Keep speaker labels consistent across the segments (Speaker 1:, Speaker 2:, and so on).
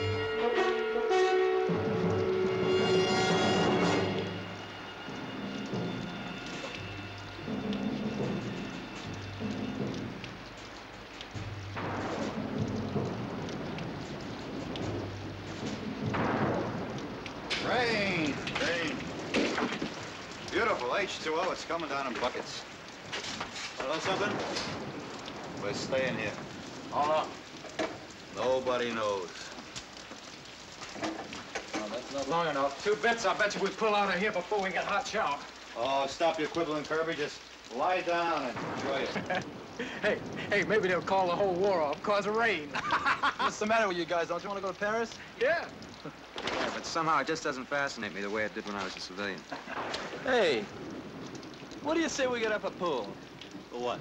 Speaker 1: Rain, rain. Beautiful H2O. It's coming down in buckets. Want to know something? We're staying here. How long? Nobody knows.
Speaker 2: Well, that's not long enough. 2 bits, I bet you we pull out of here before we get hot shower.
Speaker 1: Oh, stop your quibbling, Kirby. Just lie down and enjoy it.
Speaker 2: Hey, maybe they'll call the whole war off because of rain.
Speaker 3: What's the matter with you guys? Don't you want to go to Paris?
Speaker 2: Yeah.
Speaker 4: Yeah, but somehow it just doesn't fascinate me the way it did when I was a civilian.
Speaker 3: Hey, what do you say we get up a pool?
Speaker 1: For what?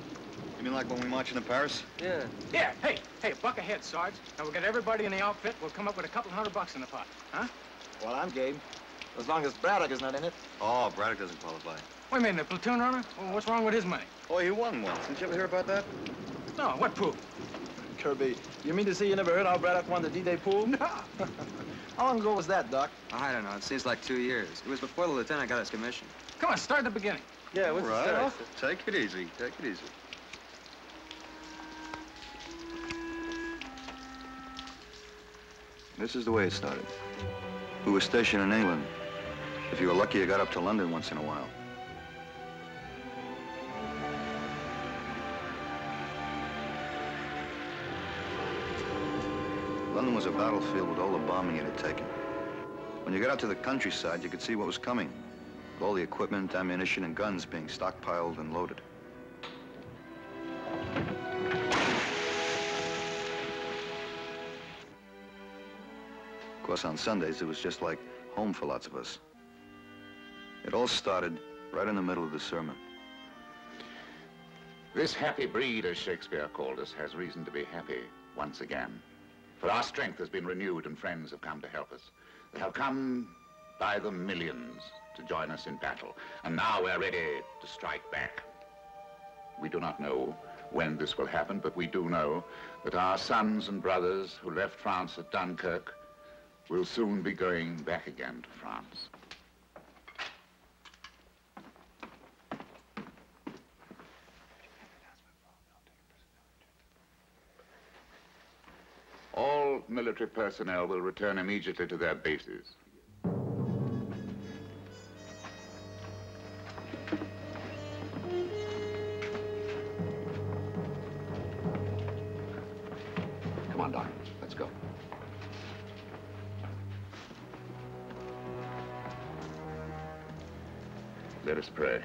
Speaker 1: You mean like when we march into Paris?
Speaker 3: Yeah.
Speaker 2: Yeah, hey, a buck ahead, Sarge. Now we'll get everybody in the outfit. We'll come up with a couple $100 in the pot, huh?
Speaker 3: Well, I'm game. As long as Braddock is not in it.
Speaker 1: Oh, Braddock doesn't qualify.
Speaker 2: Wait a minute, the platoon runner? Well, what's wrong with his money?
Speaker 1: Oh, he won once. Didn't you ever hear about that?
Speaker 2: No, what pool?
Speaker 3: Kirby, you mean to say you never heard how Braddock won the D-Day pool?
Speaker 2: No.
Speaker 3: How long ago was that, Doc?
Speaker 4: I don't know. It seems like 2 years. It was before the lieutenant got his commission.
Speaker 2: Come on, start at the beginning.
Speaker 3: Yeah, what's
Speaker 1: All
Speaker 3: the
Speaker 1: right.
Speaker 3: off?
Speaker 1: Take it easy. Take it easy. This is the way it started. We were stationed in England. If you were lucky, you got up to London once in a while. London was a battlefield with all the bombing it had taken. When you got out to the countryside, you could see what was coming, with all the equipment, ammunition, and guns being stockpiled and loaded. Of course, on Sundays, it was just like home for lots of us. It all started right in the middle of the sermon.
Speaker 5: This happy breed, as Shakespeare called us, has reason to be happy once again. For our strength has been renewed and friends have come to help us. They have come by the millions to join us in battle. And now we're ready to strike back. We do not know when this will happen, but we do know that our sons and brothers who left France at Dunkirk will soon be going back again to France. All military personnel will return immediately to their bases. Come on, Doc. Let's go. Let us pray.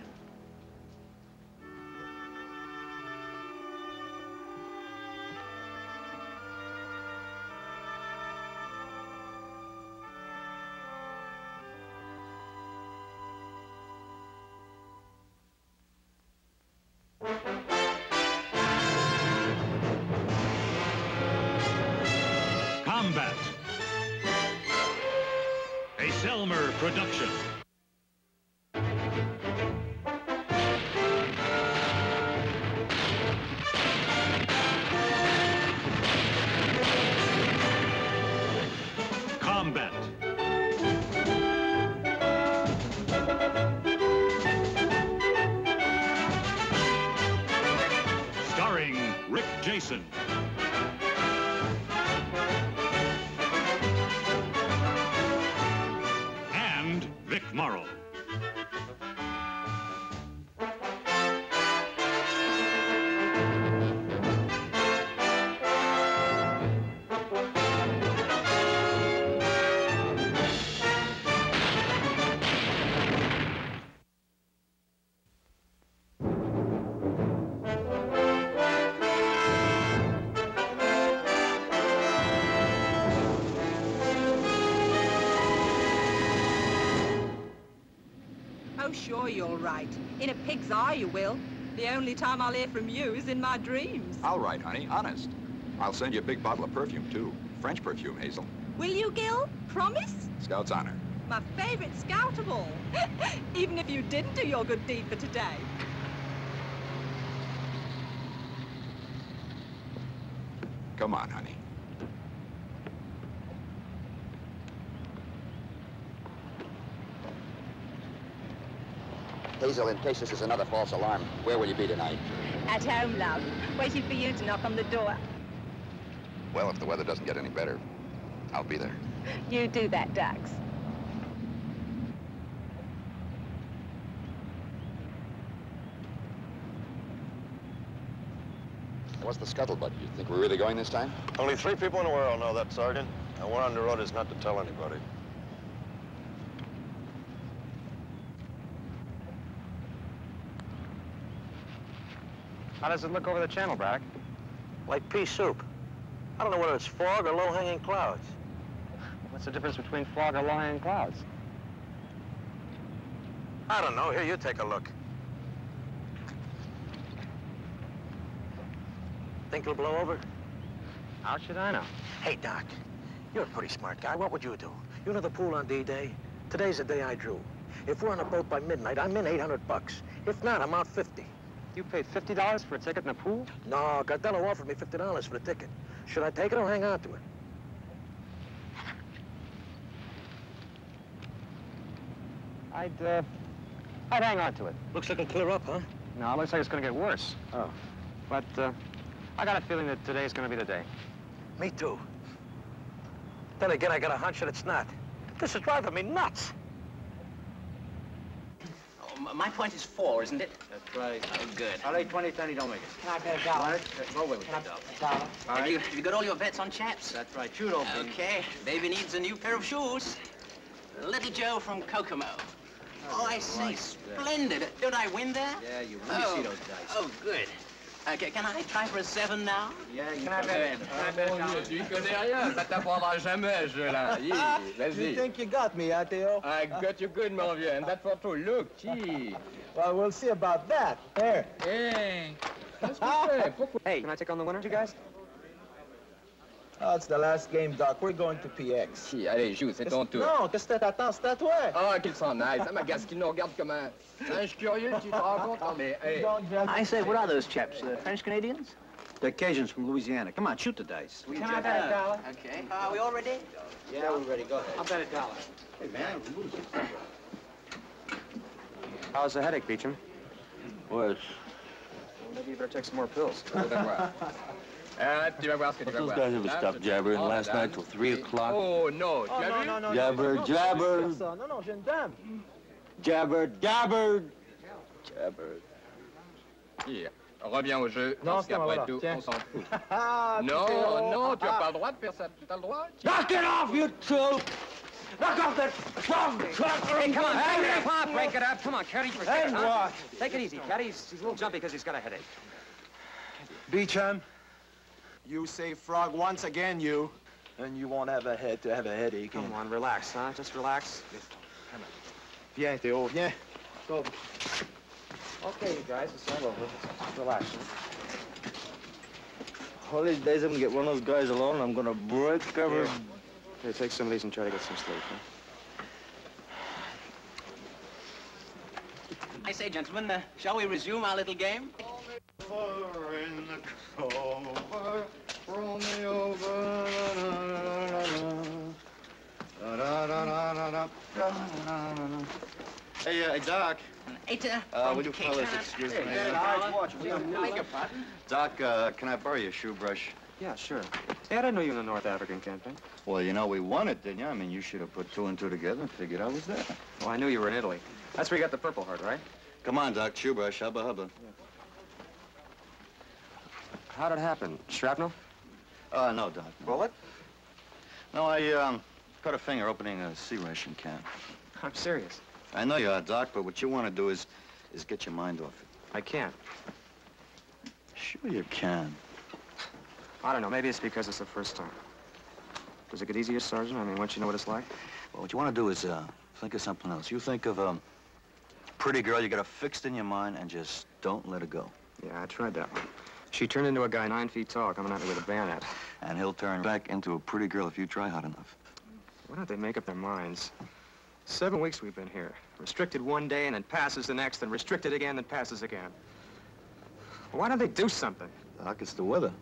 Speaker 6: Combat, a SELMUR production. Combat. Starring Rick Jason. And Vic Morrow.
Speaker 7: Oh, sure, you're right. In a pig's eye, you will. The only time I'll hear from you is in my dreams.
Speaker 8: All right, honey, honest. I'll send you a big bottle of perfume, too. French perfume, Hazel.
Speaker 7: Will you, Gil? Promise?
Speaker 8: Scout's honor.
Speaker 7: My favorite scout of all. Even if you didn't do your good deed for today.
Speaker 8: Come on, honey.
Speaker 9: Hazel, in case this is another false alarm, where will you be tonight?
Speaker 7: At home, love. Waiting for you to knock on the door.
Speaker 8: Well, if the weather doesn't get any better, I'll be there.
Speaker 7: You do that, Dax.
Speaker 8: What's the scuttlebutt? You think we're really going this time?
Speaker 10: Only 3 people in the world know that, Sergeant. And we're under orders not to tell anybody.
Speaker 4: How does it look over the channel, Braddock?
Speaker 10: Like pea soup. I don't know whether it's fog or low-hanging clouds.
Speaker 4: What's the difference between fog or low-hanging clouds?
Speaker 10: I don't know. Here, you take a look. Think it'll blow over?
Speaker 4: How should I know?
Speaker 10: Hey, Doc, you're a pretty smart guy. What would you do? You know the pool on D-Day? Today's the day I drew. If we're on a boat by midnight, I'm in $800. If not, I'm out 50.
Speaker 4: You paid $50 for a ticket in a pool?
Speaker 10: No, Gardello offered me $50 for the ticket. Should I take it or hang on to it?
Speaker 4: I'd hang on to it.
Speaker 10: Looks like it'll clear up, huh?
Speaker 4: No, it looks like it's going to get worse.
Speaker 10: Oh.
Speaker 4: But I got a feeling that today's going to be the day.
Speaker 10: Me too. Then again, I got a hunch that it's not. This is driving me nuts.
Speaker 11: Oh, my point is 4, isn't it?
Speaker 2: That's right.
Speaker 11: Oh, good.
Speaker 2: I'll lay 20, 10, don't make it.
Speaker 11: Can I bet a dollar?
Speaker 2: Go away with
Speaker 11: Can I
Speaker 2: the dollar.
Speaker 11: bet a dollar?
Speaker 2: All right.
Speaker 11: Have you got all your bets on chaps?
Speaker 2: That's right. Shoot open.
Speaker 11: Okay. Baby needs a new pair of shoes. Little Joe from Kokomo. Oh, I say, splendid. Don't I win there?
Speaker 2: Yeah, you win. Let me see those dice.
Speaker 11: Oh, good. Okay, can I try for a 7 now?
Speaker 2: Yeah, you
Speaker 11: can. I bet a dollar?
Speaker 2: Tu y connais rien. Ça t'apprendra jamais, je là. Vas-y.
Speaker 3: You think you got me, huh, Theo?
Speaker 2: I got you good, mon vieux. And that for two. Look, gee.
Speaker 3: Well, we'll see about that. There.
Speaker 2: Hey.
Speaker 4: Hey, can I take on the winner, you guys?
Speaker 3: Oh, it's the last game, Doc. We're going to PX.
Speaker 2: Si, allez, joue, c'est ton tour.
Speaker 3: Non, qu'est-ce que t'attends? C'est à toi.
Speaker 2: Ah, qu'il s'en aille. Ça m'agace qu'il nous regarde comme un singe curieux, tu te rends compte? Oh, mais, hey.
Speaker 11: I say, what are those chaps? French Canadians?
Speaker 1: They're Cajuns from Louisiana. Come on, shoot the dice.
Speaker 11: Can I bet a dollar? Okay. Are we all ready?
Speaker 3: Yeah, we're ready. Go ahead.
Speaker 11: I'll bet a dollar.
Speaker 1: Hey, man.
Speaker 4: How's the headache, Beecham?
Speaker 1: Worse.
Speaker 4: Maybe you better take some more pills.
Speaker 2: Tu vas voir ce que tu vas voir.
Speaker 1: Those guys ever stopped jabbering last night till 3 o'clock?
Speaker 2: Oh, no. Tu as vu?
Speaker 3: Non,
Speaker 1: Jabber, jabber.
Speaker 3: Non, non, j'ai une dame.
Speaker 1: Jabber, jabber. Jabber.
Speaker 2: Hier, reviens au jeu.
Speaker 3: Non,
Speaker 2: parce
Speaker 3: c'est
Speaker 2: qu'après
Speaker 3: voilà.
Speaker 2: tout,
Speaker 3: Tiens.
Speaker 2: on s'en fout.
Speaker 3: Ah,
Speaker 2: Non,
Speaker 3: Theo.
Speaker 2: non, tu n'as pas le droit de faire ça. Tu as le droit?
Speaker 3: Knock it off, you two! Knock off that phone truck!
Speaker 4: Hey, come on, break it up. Come on, Caddy.
Speaker 3: And what?
Speaker 4: Take it easy, Caddy. He's a little jumpy because he's got a headache.
Speaker 3: Beecham, you say frog once again, you, and you won't have a headache.
Speaker 4: Come on, relax, huh? Just relax.
Speaker 3: Viens, Theo, viens.
Speaker 4: Go. Okay, you guys, it's all over. Just relax.
Speaker 1: All these days I'm gonna get one of those guys alone, I'm gonna break every...
Speaker 4: Here, take some of these and try to get some sleep, huh?
Speaker 11: I say, gentlemen, shall we resume our little game?
Speaker 1: In the clover, roll me over. Hey, Doc. Will you fellas excuse me?
Speaker 11: Beg your pardon?
Speaker 1: Doc, can I borrow your shoe brush?
Speaker 4: Yeah, sure. Hey, I didn't know you were in the North African campaign.
Speaker 1: Well, you know, we won it, didn't you? I mean, you should have put 2 and 2 together and figured I was there.
Speaker 4: Well, I knew you were in Italy. That's where you got the Purple Heart, right?
Speaker 1: Come on, Doc, shoe brush, hubba hubba.
Speaker 4: How'd it happen? Shrapnel?
Speaker 1: No, Doc. Bullet? No, I cut a finger opening a sea ration can.
Speaker 4: I'm serious.
Speaker 1: I know you are, Doc, but what you want to do is get your mind off it.
Speaker 4: I can't.
Speaker 1: Sure you can.
Speaker 4: I don't know. Maybe it's because it's the first time. Does it get easier, Sergeant? I mean, once you know what it's like?
Speaker 1: Well, what you want to do is think of something else. You think of a pretty girl you got her fixed in your mind and just don't let her go.
Speaker 4: Yeah, I tried that one. She turned into a guy 9 feet tall coming at me with a bayonet.
Speaker 1: And he'll turn back into a pretty girl if you try hard enough.
Speaker 4: Why don't they make up their minds? 7 weeks we've been here. Restricted one day and then passes the next, then restricted again, then passes again. Why don't they do something?
Speaker 1: Doc, it's the weather.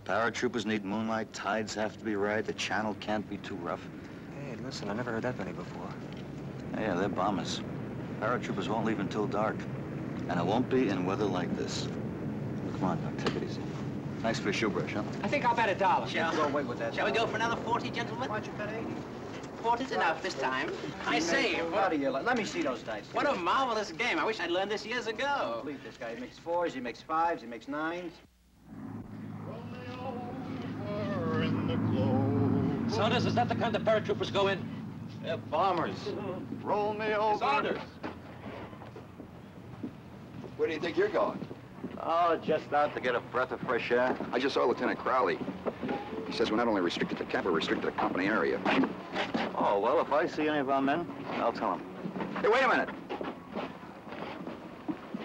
Speaker 1: Paratroopers need moonlight, tides have to be right, the channel can't be too rough.
Speaker 4: Hey, listen, I never heard that many before.
Speaker 1: Yeah, they're bombers.
Speaker 12: Paratroopers won't leave until dark. And it won't be in weather like this. Come on, Doc, take it easy. Thanks for your shoe brush, huh?
Speaker 11: I think I'll bet $1.
Speaker 12: Shall we go away with that?
Speaker 11: Shall we go for another 40, gentlemen?
Speaker 12: Why don't you bet 80?
Speaker 11: 40's enough this time. I say,
Speaker 12: Out of here. Let me see those dice.
Speaker 11: what a marvelous game. I wish I'd learned this years ago.
Speaker 12: Believe this guy. He makes 4s, he makes 5s, he makes 9s.
Speaker 10: Saunders, is that the kind of paratroopers go in?
Speaker 1: They're bombers. Roll me over.
Speaker 10: Saunders!
Speaker 8: Where do you think you're going?
Speaker 1: Oh, just out to get a breath of fresh air.
Speaker 8: I just saw Lieutenant Crowley. He says we're not only restricted to camp, we're restricted to company area.
Speaker 1: Oh, well, if I see any of our men, I'll tell them.
Speaker 8: Hey, wait a minute.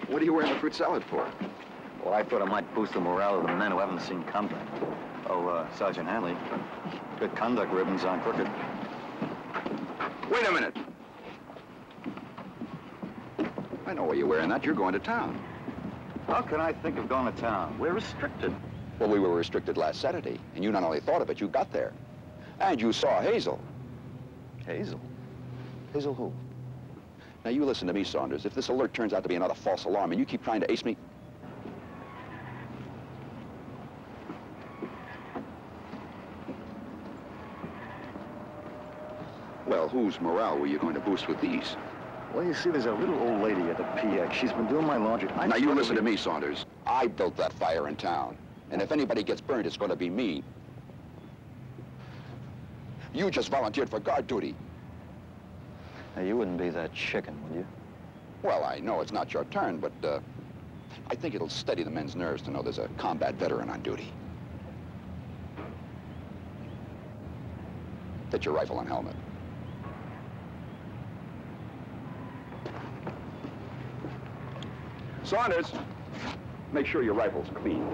Speaker 8: What are you wearing the fruit salad for?
Speaker 1: Well, I thought it might boost the morale of the men who haven't seen combat. Oh, Sergeant Hanley, good conduct ribbons aren't crooked.
Speaker 8: Wait a minute. I know why you're wearing that. You're going to town.
Speaker 1: How can I think of going to town? We're restricted.
Speaker 8: Well, we were restricted last Saturday, and you not only thought of it, you got there. And you saw Hazel.
Speaker 1: Hazel?
Speaker 8: Hazel who? Now, you listen to me, Saunders. If this alert turns out to be another false alarm and you keep trying to ace me... Well, whose morale were you going to boost with these?
Speaker 1: Well, you see, there's a little old lady at the PX. She's been doing my laundry.
Speaker 8: Now, you listen to me, Saunders. I built that fire in town. And if anybody gets burned, it's going to be me. You just volunteered for guard duty.
Speaker 1: Now, you wouldn't be that chicken, would you?
Speaker 8: Well, I know it's not your turn, but I think it'll steady the men's nerves to know there's a combat veteran on duty. Get your rifle and helmet. Saunders, make sure your rifle's clean.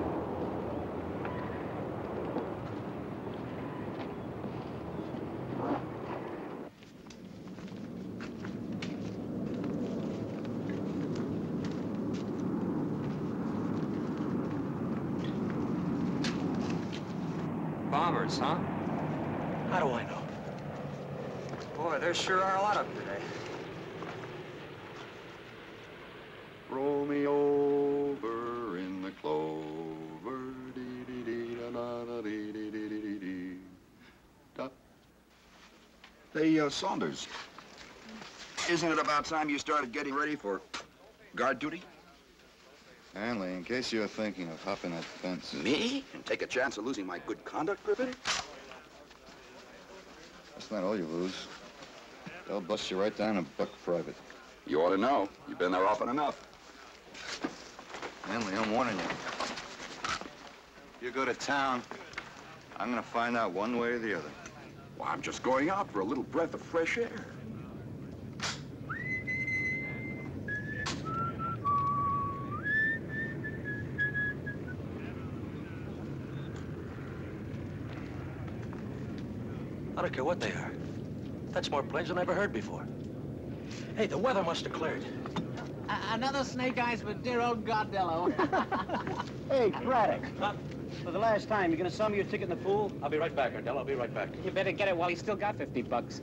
Speaker 4: Bombers, huh?
Speaker 10: How do I know?
Speaker 4: Boy, there sure are a lot of them today.
Speaker 8: Roll me over in the clover, dee-dee-dee-da-da-da-dee-dee-dee-dee-dee. Hey, Saunders, isn't it about time you started getting ready for guard duty?
Speaker 1: Hanley, in case you're thinking of hopping that fence.
Speaker 8: Me? And take a chance of losing my good conduct ribbon?
Speaker 1: That's not all you lose. They'll bust you right down and buck private.
Speaker 8: You ought to know. You've been there often enough.
Speaker 1: Hanley, I'm warning you. You go to town, I'm gonna find out one way or the other.
Speaker 8: Well, I'm just going out for a little breath of fresh air.
Speaker 10: I don't care what they are. That's more planes than I ever heard before. Hey, the weather must have cleared.
Speaker 11: Another snake eyes for dear old Godello.
Speaker 12: Hey, Braddock. For the last time, you gonna sell me your ticket in the pool?
Speaker 10: I'll be right back, Ardell. I'll be right back.
Speaker 2: You better get it while he's still got 50 bucks.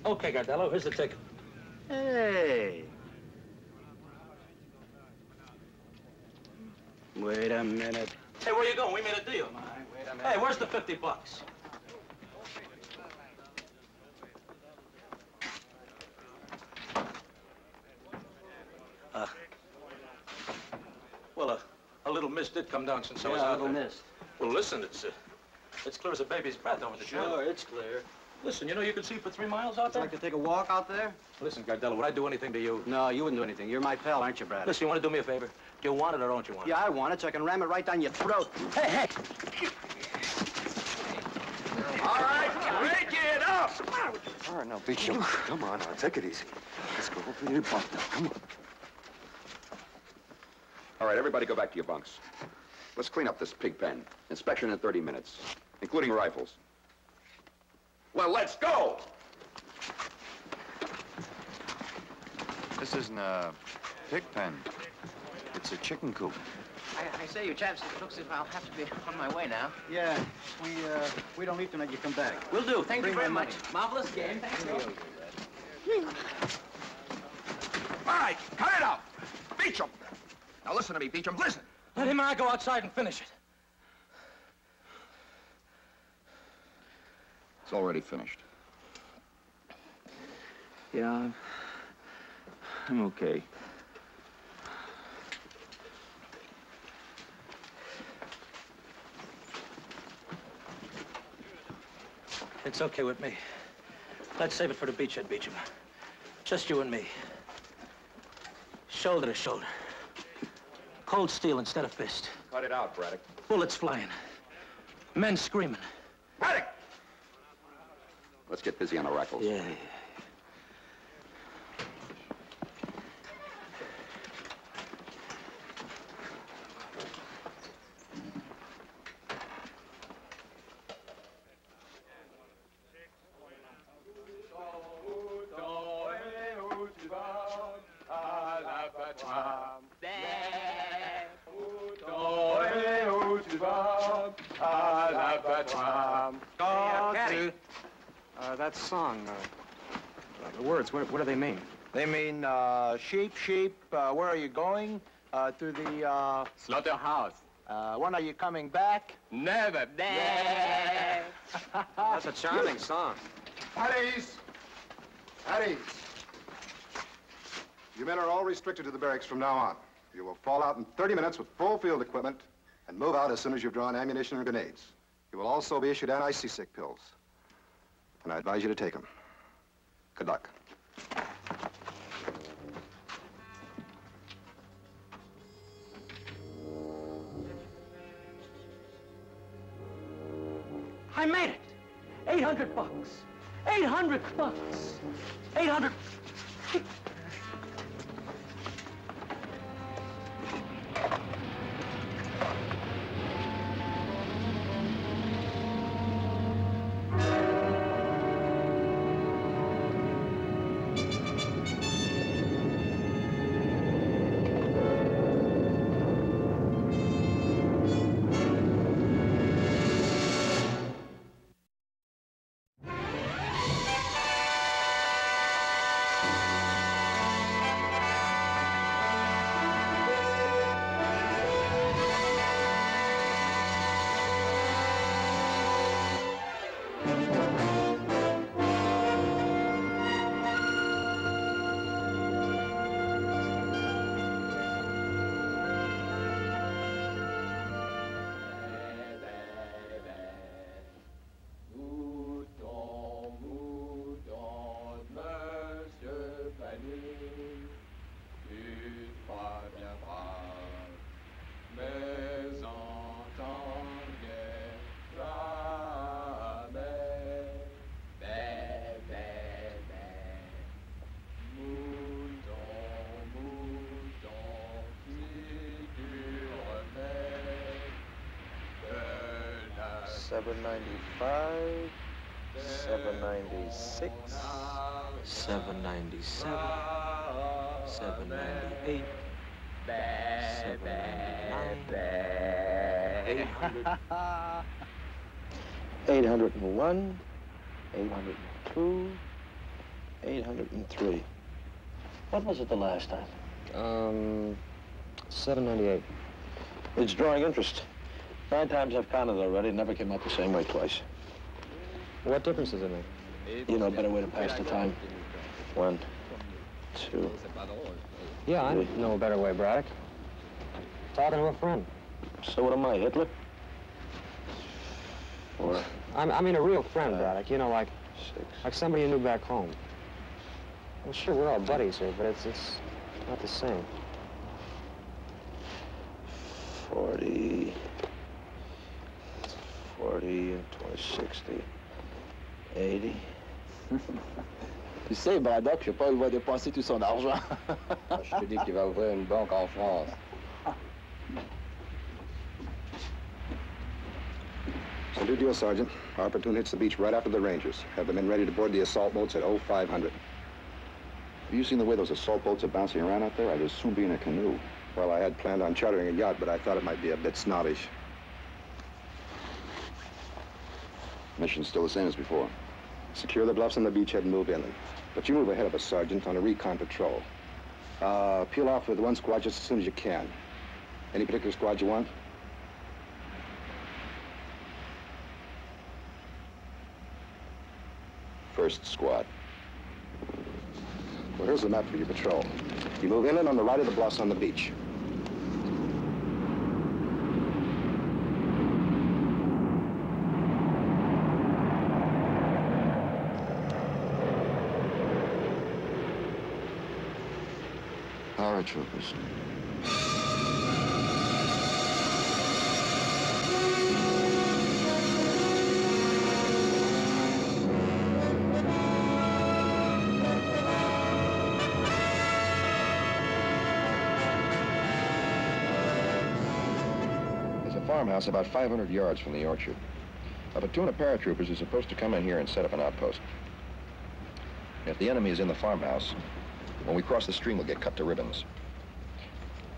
Speaker 10: Okay, Gardello, here's the ticket.
Speaker 12: Hey. Wait a minute.
Speaker 10: Hey, where you going? We made a deal. Hey, where's the 50 bucks? Well, a little mist did come down since I was out there.
Speaker 12: mist.
Speaker 10: Well, listen, it's clear as a baby's breath over the shoulder.
Speaker 12: Sure, it's clear.
Speaker 10: Listen, you know you can see for 3 miles out there?
Speaker 12: Like to take a walk out there?
Speaker 10: Listen, Gardello, would I do anything to you?
Speaker 12: No, you wouldn't do anything. You're my pal, aren't you, Brad?
Speaker 10: Listen, you want to do me a favor? Do you want it or don't you want it?
Speaker 12: Yeah, I want it so I can ram it right down your throat. Hey, hey!
Speaker 8: All right, break it up!
Speaker 3: All right, now, beat you. Come on, now, take it easy. Let's go open your bunk now. Come on.
Speaker 8: All right, everybody go back to your bunks. Let's clean up this pig pen. Inspection in 30 minutes, including rifles. Well, let's go!
Speaker 1: This isn't a pig pen. It's a chicken coop.
Speaker 11: I say, you chaps, it looks as if I'll have to be on my way now.
Speaker 1: Yeah, we don't leave tonight. You come back.
Speaker 11: Will do. Thank you very much.
Speaker 1: Money.
Speaker 11: Marvelous game. Thank you.
Speaker 8: All right, cut it out. Beecham. Now listen to me, Beecham. Listen.
Speaker 10: Let him and I go outside and finish it.
Speaker 8: It's already finished.
Speaker 12: Yeah, I'm okay.
Speaker 10: It's okay with me. Let's save it for the beachhead, Beecham. Just you and me. Shoulder to shoulder. Cold steel instead of fist.
Speaker 8: Cut it out, Braddock.
Speaker 10: Bullets flying. Men screaming.
Speaker 8: Braddock! Let's get busy on the rifles.
Speaker 10: Yeah.
Speaker 4: That song, the words, what do they mean?
Speaker 3: They mean, sheep, sheep, where are you going? To the,
Speaker 2: Slaughterhouse.
Speaker 3: when are you coming back?
Speaker 2: Never.
Speaker 4: That's a charming song.
Speaker 13: At ease. At ease. You men are all restricted to the barracks from now on. You will fall out in 30 minutes with full field equipment and move out as soon as you've drawn ammunition and grenades. You will also be issued anti-seasick pills. And I advise you to take them. Good luck.
Speaker 10: I made it. 800 bucks. 800 bucks. 800. $7.95, $7.96, $7.97, $7.98, $7.99, $801, $802, $803. What was it the last time?
Speaker 12: $7.98.
Speaker 10: It's drawing interest. 9 times I've counted already, never came out the same way twice.
Speaker 12: What difference does it make?
Speaker 10: You know a better way to pass the time. 1, 2.
Speaker 12: Yeah, I know a better way, Braddock. Talking to a friend.
Speaker 10: So what am I, Hitler? 4.
Speaker 12: I mean a real friend, Braddock. You know, like
Speaker 10: 6.
Speaker 12: like somebody you knew back home. Well, sure, we're all buddies here, but it's not the same.
Speaker 10: 40, 40, and 20, 60, 80.
Speaker 14: Tu sais, Braddock, je sais pas où il va dépenser tout son argent. Je te dis qu'il va ouvrir une banque en France.
Speaker 13: Salute you, Sergeant. Our platoon hits the beach right after the Rangers. Have the men ready to board the assault boats at 0500.
Speaker 8: Have you seen the way those assault boats are bouncing around out there? I'd as soon be in a canoe.
Speaker 13: Well, I had planned on chartering a yacht, but I thought it might be a bit snobbish.
Speaker 8: Mission's still the same as before.
Speaker 13: Secure the bluffs on the beachhead and move inland. But you move ahead of us, Sergeant, on a recon patrol. Peel off with one squad just as soon as you can. Any particular squad you want?
Speaker 8: First squad.
Speaker 13: Well, here's the map for your patrol. You move inland on the right of the bluffs on the beach.
Speaker 8: Paratroopers.
Speaker 15: Farmhouse about 500 yards from the orchard. A platoon of paratroopers is supposed to come in here and set up an outpost. If the enemy is in the farmhouse, when we cross the stream, we'll get cut to ribbons.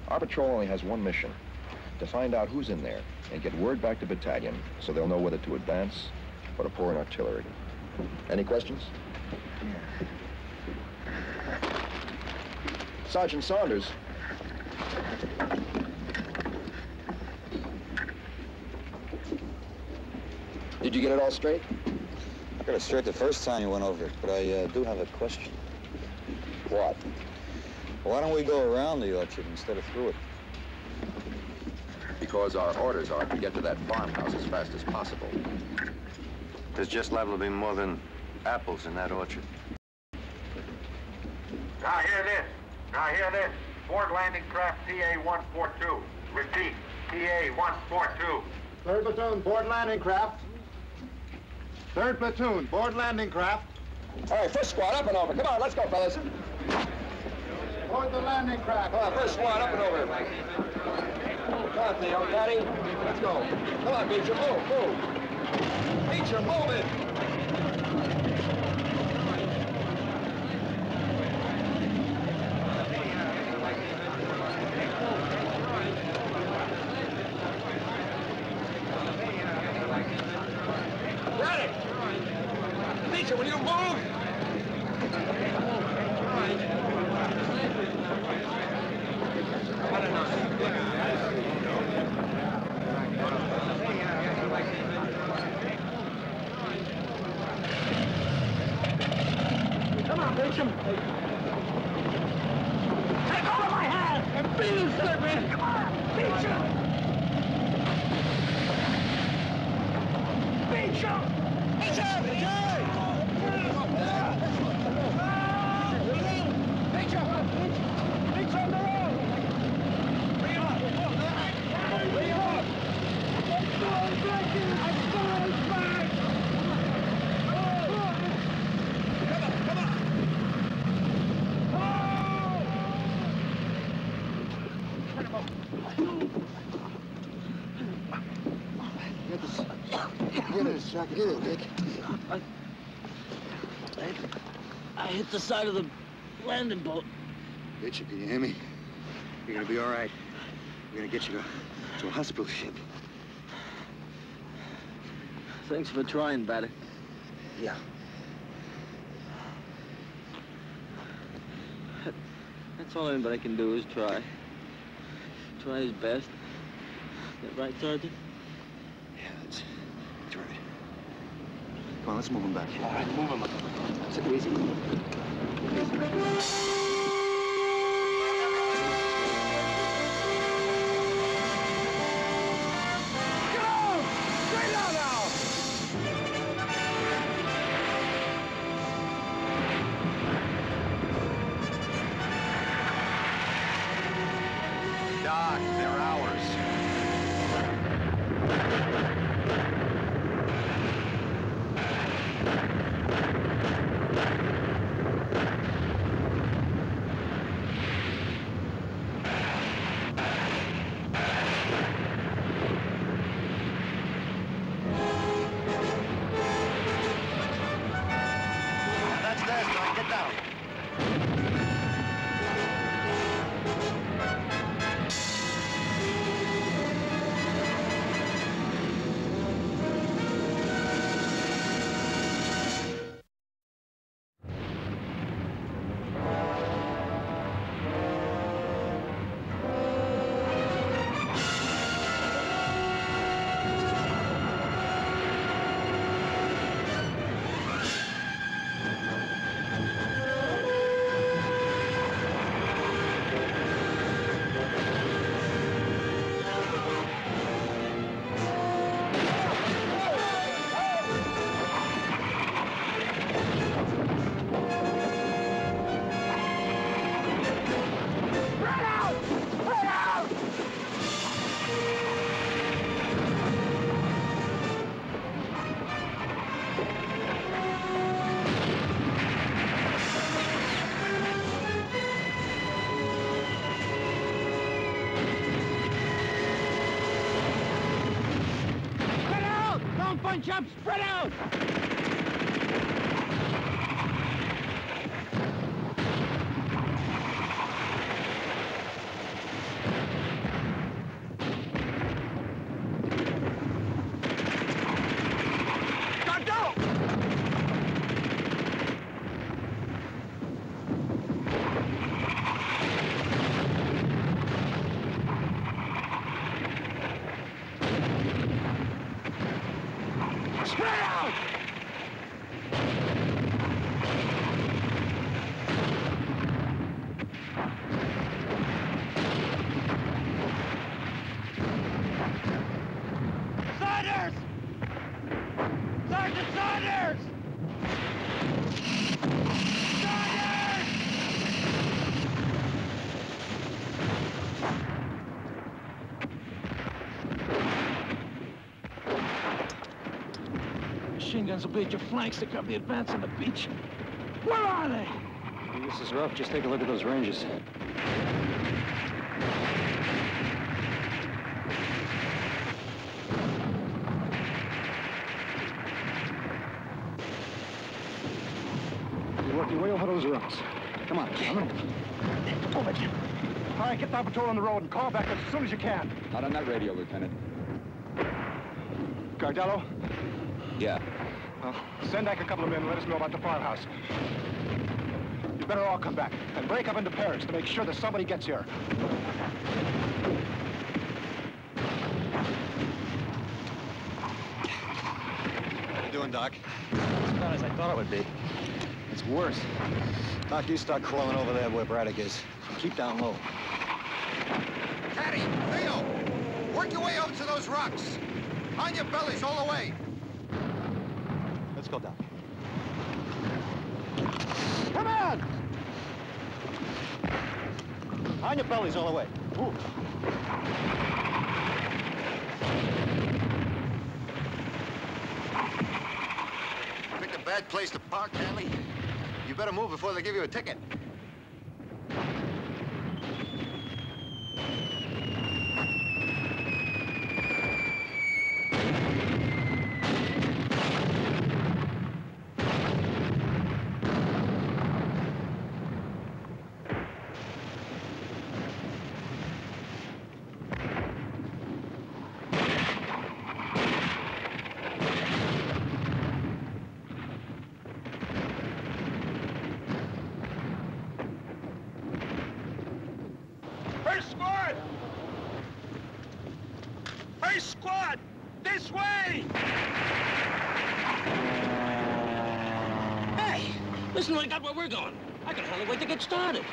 Speaker 15: Our patrol only has one mission, to find out who's in there and get word back to battalion so they'll know whether to advance or to pour in artillery. Any questions? Sergeant Saunders. Did you get it all straight?
Speaker 12: I got it straight the first time you went over it, but I do have a question.
Speaker 15: What?
Speaker 12: Why don't we go around the orchard instead of through it?
Speaker 15: Because our orders are to get to that farmhouse as fast as possible.
Speaker 16: There's just liable to be more than apples in that orchard.
Speaker 17: Now hear this. Now hear this. Board landing craft TA-142. Repeat, TA-142.
Speaker 13: Third platoon, board landing craft. Third platoon, board landing craft.
Speaker 15: All right, first squad, up and over. Come on, let's go, fellas.
Speaker 13: Board the landing craft.
Speaker 15: Come on, first squad, up and over. Come on, Theo, Daddy. Let's go. Come on, Beecher, move. Beecher, move it. Will you move?
Speaker 10: Come on, Beecham. Take hold of my hand and beat him, man. Come on, Beecham. Beecham. Beecham.
Speaker 14: Get it, Dick. I hit the side of the landing boat.
Speaker 1: Bitch, can you hear me? You're gonna be all right. We're gonna get you to a hospital ship.
Speaker 14: Thanks for trying, Batty.
Speaker 1: Yeah.
Speaker 14: That's all anybody can do is try. Try his best. Is that right, Sergeant?
Speaker 1: Yeah, that's right. Come on, let's move him back.
Speaker 14: All right, move him.
Speaker 1: Take it easy.
Speaker 3: Doc, they're ours.
Speaker 2: bunch up! Spread out!
Speaker 10: Machine guns will be at your flanks to cover the advance on the beach. Where are they?
Speaker 12: This is rough. Just take a look at those ranges. You work your way over those rocks. Come on, come on.
Speaker 3: Over here. All right, get that patrol on the road and call back as soon as you can.
Speaker 12: Not on that radio, Lieutenant.
Speaker 3: Gardello?
Speaker 12: Yeah.
Speaker 3: Well, send back a couple of men and let us know about the farmhouse. You better all come back and break up into pairs to make sure that somebody gets here.
Speaker 1: How you doing, Doc?
Speaker 12: It's not as I thought it would be. It's worse.
Speaker 1: Doc, you start crawling over there where Braddock is. Keep down low.
Speaker 18: Caddy, Theo, work your way over to those rocks. On your bellies all the way.
Speaker 1: Let's go, Doc.
Speaker 3: Come on!
Speaker 1: On your bellies all the way. Move.
Speaker 18: Picked a bad place to park, Hanley. You better move before they give you a ticket.
Speaker 10: Squad! This way! Hey! Listen, I got where we're going. I can hardly wait to get started.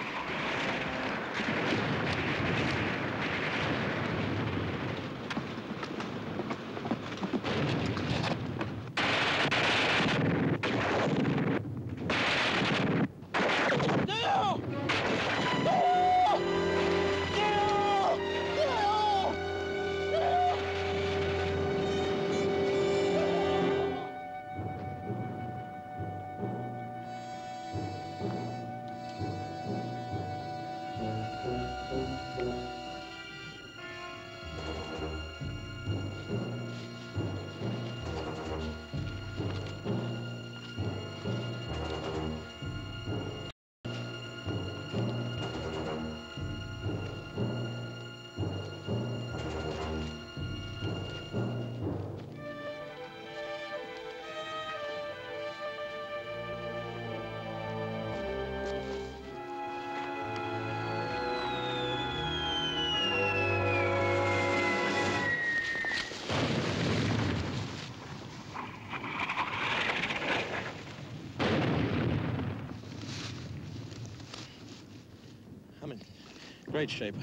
Speaker 10: Great shape.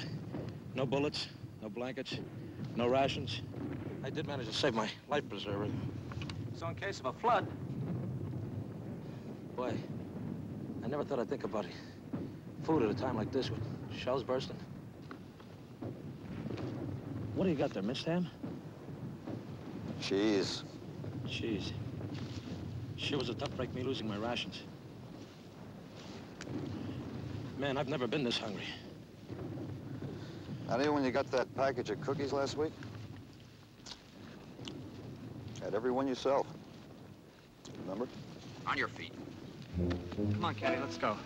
Speaker 10: No bullets, no blankets, no rations. I did manage to save my life preserver. So in case of a flood... Boy, I never thought I'd think about food at a time like this with shells bursting. What do you got there, minced ham?
Speaker 12: Cheese.
Speaker 10: Cheese. Sure was a tough break, me losing my rations. Man, I've never been this hungry.
Speaker 12: How do you when you got that package of cookies last week?
Speaker 8: Had every one yourself. Remember?
Speaker 18: On your feet.
Speaker 4: Come on, Caddy, let's go.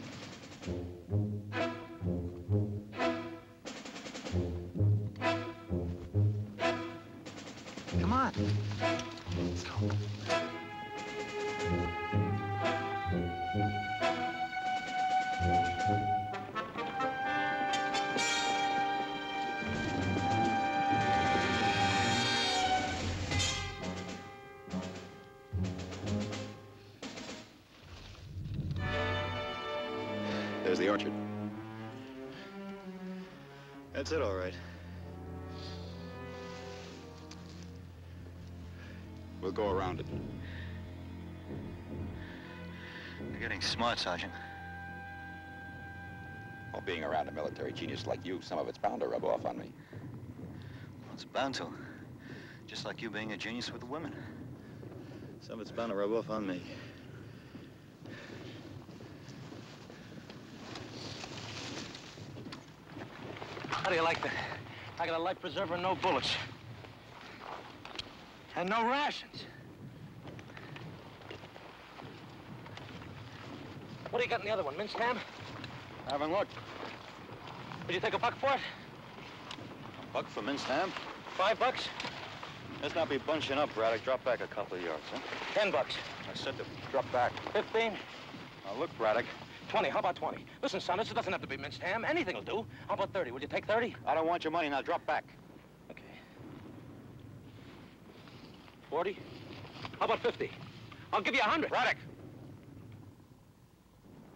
Speaker 4: Come on. Let's go.
Speaker 8: There's the orchard.
Speaker 1: That's it, all right.
Speaker 8: We'll go around it.
Speaker 12: You're getting smart, Sergeant.
Speaker 8: Well, being around a military genius like you, some of it's bound to rub off on me.
Speaker 12: Well, it's bound to. Just like you being a genius with the women.
Speaker 1: Some of it's bound to rub off on me.
Speaker 10: How do you like that? I got a life preserver and no bullets. And no rations. What do you got in the other one? Minced ham?
Speaker 12: I haven't looked.
Speaker 10: Would you take a buck for it?
Speaker 12: A buck for minced ham?
Speaker 10: $5?
Speaker 12: Let's not be bunching up, Braddock. Drop back a couple of yards, huh?
Speaker 10: $10.
Speaker 12: I said to drop back.
Speaker 10: 15?
Speaker 12: Now, look, Braddock.
Speaker 10: 20. How about 20? Listen, son, this doesn't have to be minced ham. Anything will do. How about 30? Would you take 30?
Speaker 12: I don't want your money. Now, drop back.
Speaker 10: Okay. 40? How about 50? I'll give you 100.
Speaker 12: Braddock!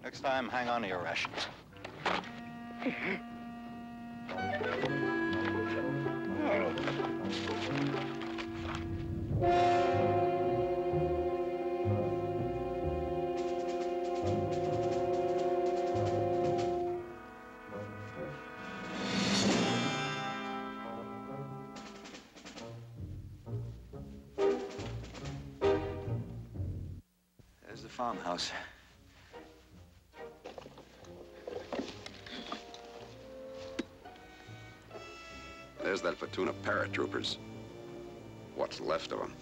Speaker 12: Next time, hang on to your rations. There's the farmhouse.
Speaker 8: There's that platoon of paratroopers. What's left of them.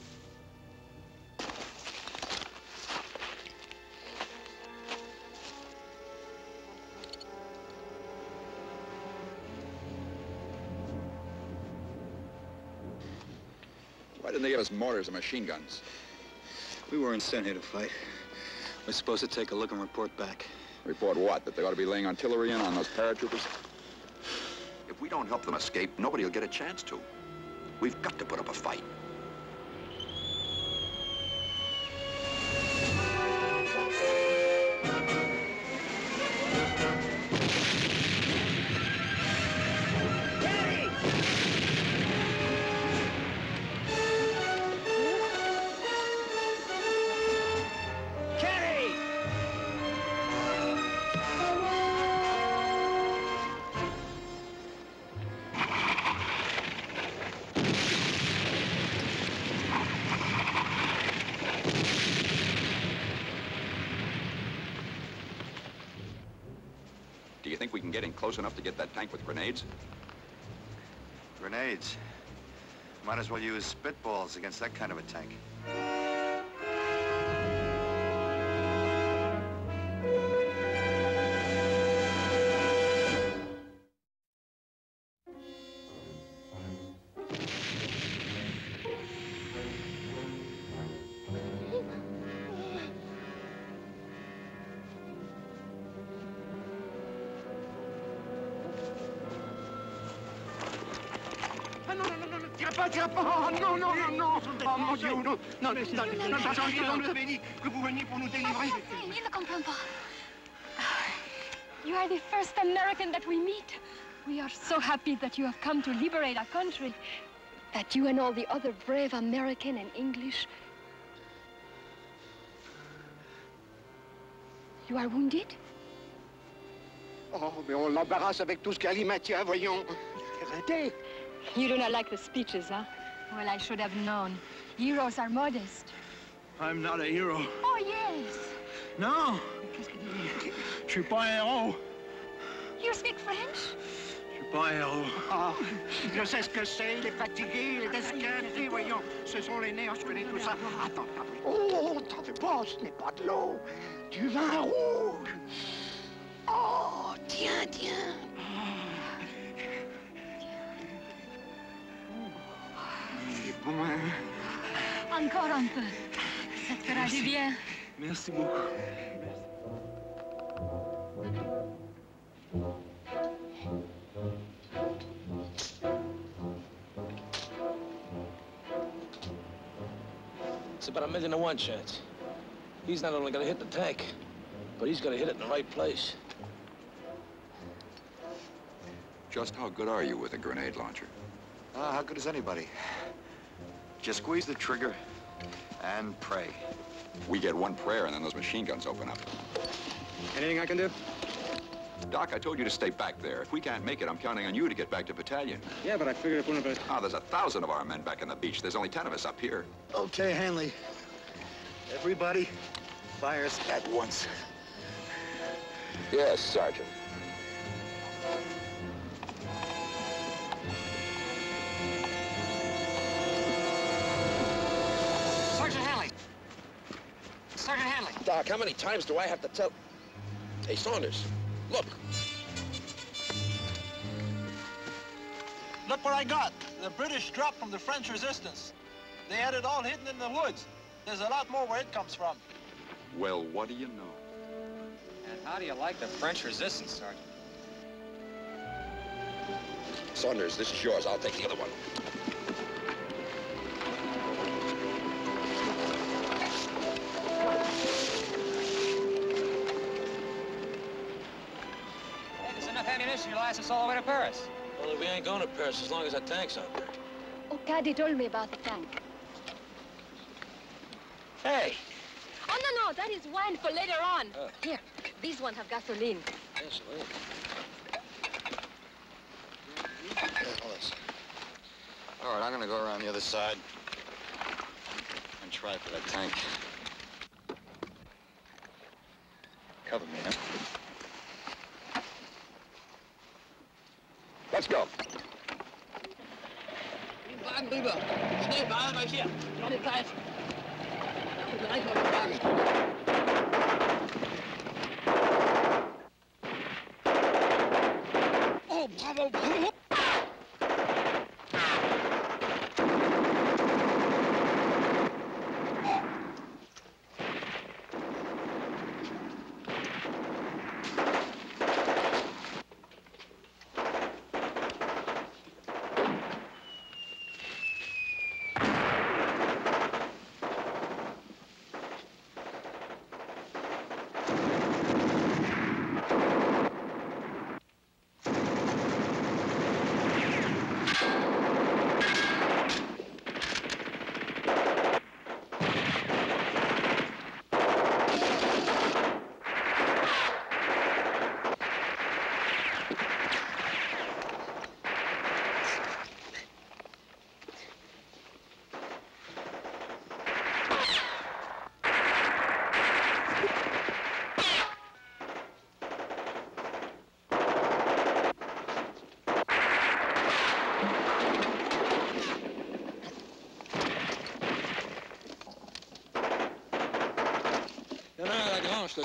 Speaker 8: Why didn't they give us mortars and machine guns?
Speaker 1: We weren't sent here to fight. We're supposed to take a look and report back.
Speaker 8: Report what? That they ought to be laying artillery in on those paratroopers? If we don't help them escape, nobody will get a chance to. We've got to put up a fight. Do you think we can get in close enough to get that tank with grenades?
Speaker 1: Grenades? Might as well use spitballs against that kind of a tank.
Speaker 2: Tire pas! Oh, non, non, non, non! Oh, mon Dieu, non! Non, on nous avait dit que vous veniez pour nous délivrer.
Speaker 19: Il ne comprend pas. You are the first American that we meet. We are so happy that you have come to liberate our country. That you and all the other brave American and English. You are wounded?
Speaker 2: Oh, mais on l'embarrasse avec tout ce qu'elle y maintient, voyons. Arrêtez!
Speaker 19: You do not like the speeches, huh? Well, I should have known. Heroes are modest.
Speaker 3: I'm not a hero.
Speaker 19: Oh, yes.
Speaker 3: Non. Je suis pas un héros.
Speaker 19: You speak French?
Speaker 3: Je suis
Speaker 2: Voyons. Oh, je sais ce que c'est, les fatigués, les déshydratés, voyons. Ce sont les nerfs, je connais tout ça. Attends, attends. Oh, t'en fais pas, ce n'est pas de l'eau. Du vin rouge. Oh, tiens, tiens. C'est bon, hein?
Speaker 19: Encore un peu. Ça te fera du bien.
Speaker 2: Merci beaucoup.
Speaker 10: It's about 1,000,000 to 1 chance. He's not only gonna hit the tank, but he's gonna hit it in the right place.
Speaker 8: Just how good are you with a grenade launcher?
Speaker 1: How good is anybody? Just squeeze the trigger and pray.
Speaker 8: We get one prayer and then those machine guns open up.
Speaker 4: Anything I can do?
Speaker 8: Doc, I told you to stay back there. If we can't make it, I'm counting on you to get back to battalion.
Speaker 4: Yeah, but I figured if one of us...
Speaker 8: Ah, there's 1,000 of our men back on the beach. There's only 10 of us up here.
Speaker 3: Okay, Hanley. Everybody fires at once.
Speaker 8: Yes, Sergeant.
Speaker 11: Sergeant Hanley. Sergeant Hanley.
Speaker 10: Doc, how many times do I have to tell... Hey, Saunders, look.
Speaker 3: Look what I got. The British dropped from the French resistance. They had it all hidden in the woods. There's a lot more where it comes from.
Speaker 8: Well, what do you know?
Speaker 4: And how do you like the French resistance, Sergeant?
Speaker 8: Saunders, this is yours. I'll take the other one.
Speaker 4: Hey, there's enough ammunition to last us all the way to Paris.
Speaker 10: Well, we ain't going to Paris as long as that tank's out there.
Speaker 19: Oh, Caddy told me about the tank.
Speaker 10: Hey!
Speaker 19: Oh, no, that is wine for later on. Here, these ones have gasoline.
Speaker 10: Gasoline?
Speaker 1: All right, I'm gonna go around the other side and try for that tank. Cover me, huh?
Speaker 8: Let's go.
Speaker 2: Oh, bravo, bravo.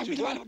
Speaker 10: Tu vas le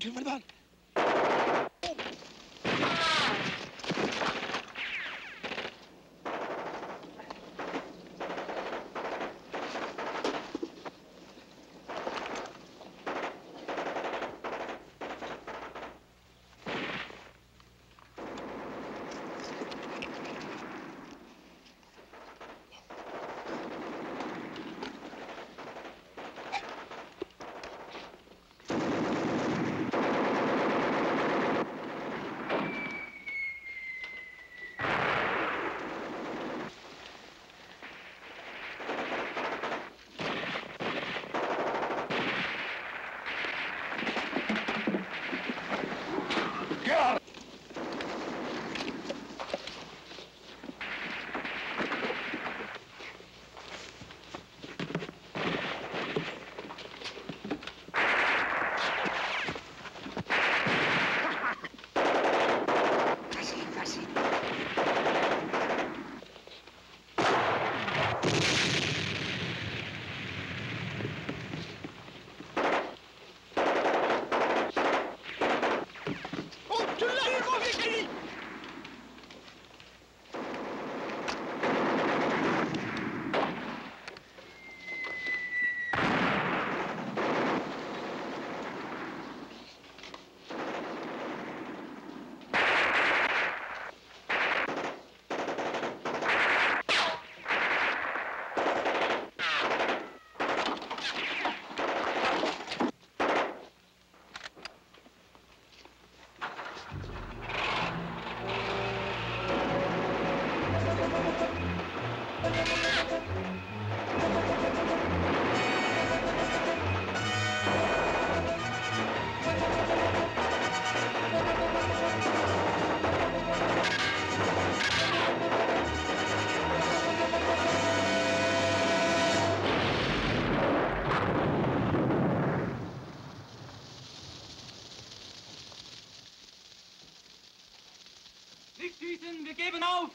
Speaker 11: auf!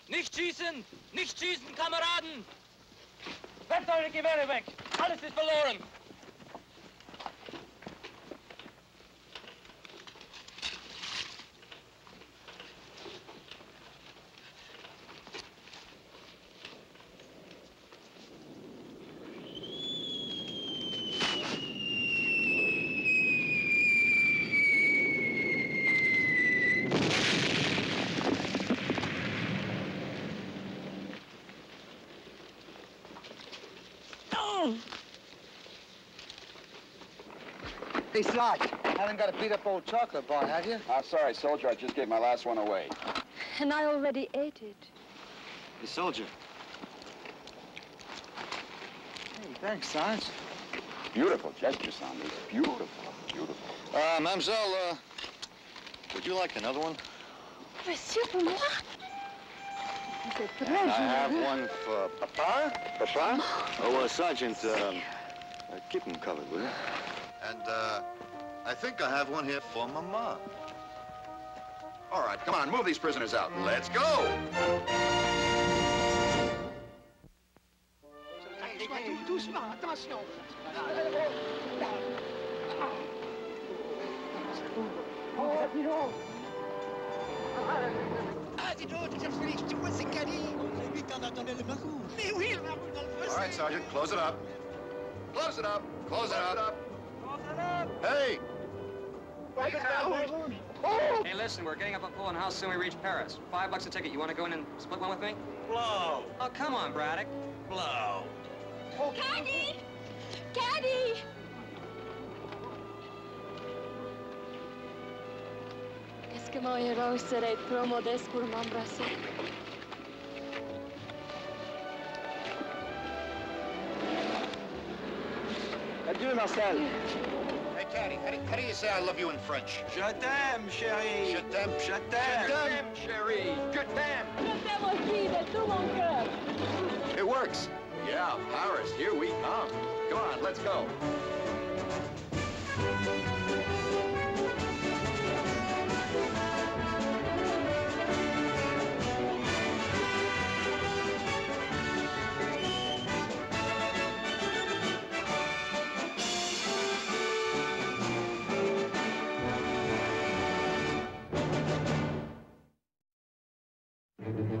Speaker 11: Nicht schießen! Nicht schießen, Kameraden! Werft eure Gewehre weg! Alles ist verloren!
Speaker 18: Hey, Sarge, haven't got a beat-up old chocolate bar, have you?
Speaker 8: Sorry, soldier. I just gave my last one away.
Speaker 19: And I already ate it.
Speaker 12: Hey, soldier.
Speaker 18: Hey, thanks, Sarge.
Speaker 8: Beautiful gesture, son. It's beautiful. Beautiful.
Speaker 12: Mademoiselle, would you like another one?
Speaker 19: Monsieur, pour moi?
Speaker 12: And I have one for Papa. Papa? Oh, Sergeant, keep them covered, will you? And, I think I have one here for Mama.
Speaker 8: All right, come on, move these prisoners out. Let's go!
Speaker 2: Doucement, attention. Ah, dis donc, tu cherches Félix, tu vois, c'est Cali. C'est lui qu'on attendait le Mahou. Mais oui, le Mahou dans le fossé.
Speaker 8: All right, Sergeant, close it up. Close it up. Close it up. Hey!
Speaker 4: Hey, listen, we're getting up a pole and how soon we reach Paris. $5 a ticket. You want to go in and split one with me?
Speaker 11: Blow!
Speaker 4: Oh, come on, Braddock.
Speaker 11: Blow!
Speaker 19: Caddy! Caddy! Est-ce que mon héros serait trop modeste pour m'embrasser?
Speaker 3: Adieu, Marcel.
Speaker 18: Hey, Caddy, how do you say I love you in French?
Speaker 3: Je t'aime, chérie.
Speaker 18: Je t'aime.
Speaker 3: Je t'aime.
Speaker 18: Je t'aime, chérie. Je t'aime.
Speaker 19: Je t'aime aussi de tout mon cœur.
Speaker 8: It works. Yeah, Paris, here we come. Come on, let's go.
Speaker 15: Thank you.